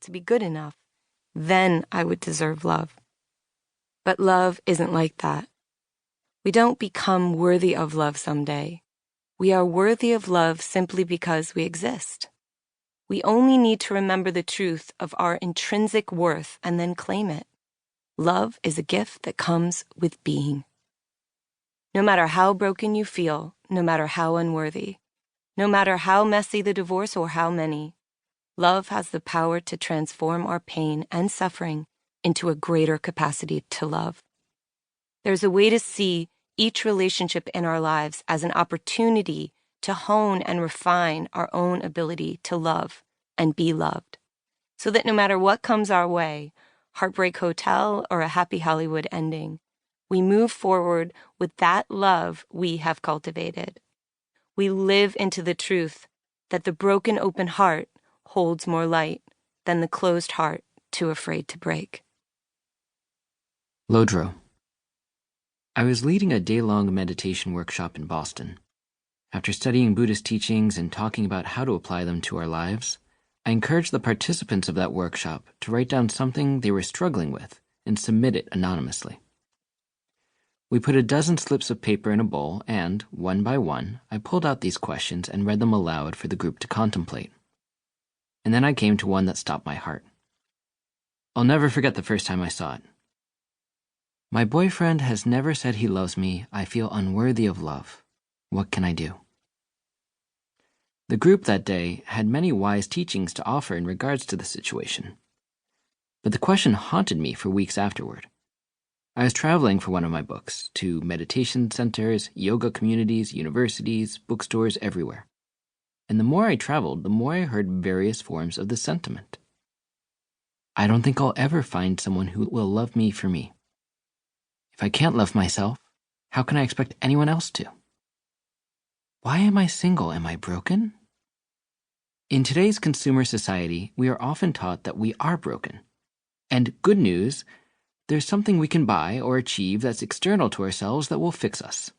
to be good enough. Then I would deserve love. But love isn't like that. We don't become worthy of love someday. We are worthy of love simply because we exist. We only need to remember the truth of our intrinsic worth and then claim it. Love is a gift that comes with being. No matter how broken you feel, no matter how unworthy, no matter how messy the divorce or how many, love has the power to transform our pain and suffering into a greater capacity to love. There's a way to see each relationship in our lives as an opportunity to hone and refine our own ability to love and be loved, so that no matter what comes our way, Heartbreak Hotel or a happy Hollywood ending, we move forward with that love we have cultivated. We live into the truth that the broken open heart holds more light than the closed heart too afraid to break. Lodro. I was leading a day-long meditation workshop in Boston. After studying Buddhist teachings and talking about how to apply them to our lives, I encouraged the participants of that workshop to write down something they were struggling with and submit it anonymously. We put a dozen slips of paper in a bowl and, one by one, I pulled out these questions and read them aloud for the group to contemplate. And then I came to one that stopped my heart. I'll never forget the first time I saw it. My boyfriend has never said he loves me. I feel unworthy of love. What can I do? The group that day had many wise teachings to offer in regards to the situation. But the question haunted me for weeks afterward. I was traveling for one of my books to meditation centers, yoga communities, universities, bookstores everywhere. And the more I traveled, the more I heard various forms of the sentiment. I don't think I'll ever find someone who will love me for me. If I can't love myself, how can I expect anyone else to? Why am I single? Am I broken? In today's consumer society, we are often taught that we are broken. And good news, there's something we can buy or achieve that's external to ourselves that will fix us.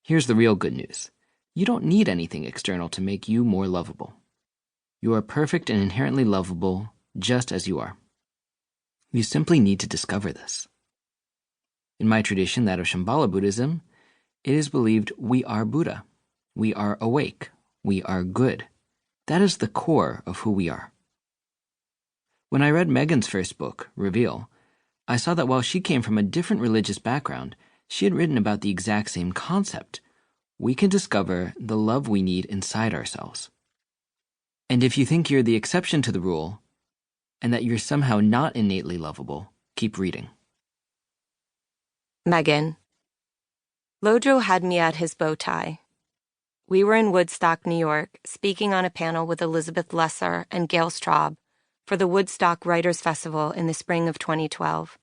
Here's the real good news. You don't need anything external to make you more lovable. You are perfect and inherently lovable just as you are. You simply need to discover this. In my tradition, that of Shambhala Buddhism, it is believed we are Buddha. We are awake. We are good. That is the core of who we are. When I read Meggan's first book, Reveal, I saw that while she came from a different religious background, she had written about the exact same concept. We can discover the love we need inside ourselves. And if you think you're the exception to the rule, and that you're somehow not innately lovable, keep reading. Meggan. Lodro had me at his bow tie. We were in Woodstock, New York, speaking on a panel with Elizabeth Lesser and Gail Straub for the Woodstock Writers' Festival in the spring of 2012.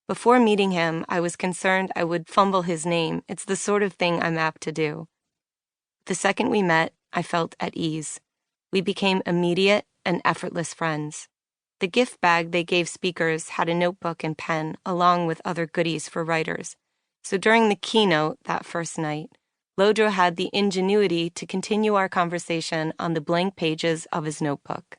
Before meeting him, I was concerned I would fumble his name. It's the sort of thing I'm apt to do. The second we met, I felt at ease. We became immediate and effortless friends. The gift bag they gave speakers had a notebook and pen, along with other goodies for writers. So during the keynote that first night, Lodro had the ingenuity to continue our conversation on the blank pages of his notebook.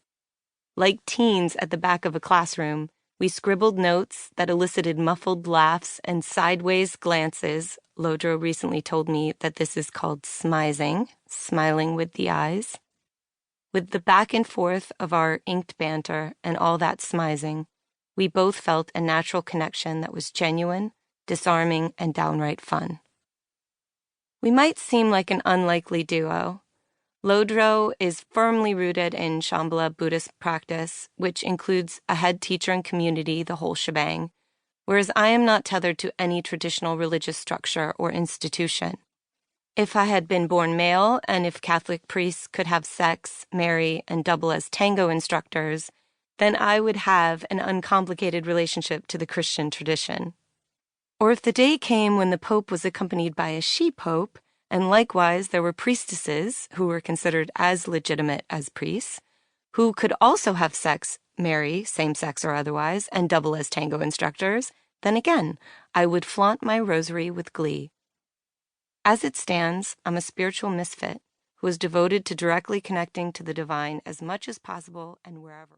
Like teens at the back of a classroom, we scribbled notes that elicited muffled laughs and sideways glances. Lodro recently told me that this is called smizing, smiling with the eyes. With the back and forth of our inked banter and all that smizing, we both felt a natural connection that was genuine, disarming, and downright fun. We might seem like an unlikely duo. Lodro is firmly rooted in Shambhala Buddhist practice, which includes a head teacher and community, the whole shebang, whereas I am not tethered to any traditional religious structure or institution. If I had been born male, and if Catholic priests could have sex, marry, and double as tango instructors, then I would have an uncomplicated relationship to the Christian tradition. Or if the day came when the Pope was accompanied by a she-pope, and likewise there were priestesses who were considered as legitimate as priests, who could also have sex, marry, same-sex or otherwise, and double as tango instructors, then again, I would flaunt my rosary with glee. As it stands, I'm a spiritual misfit who is devoted to directly connecting to the divine as much as possible and wherever.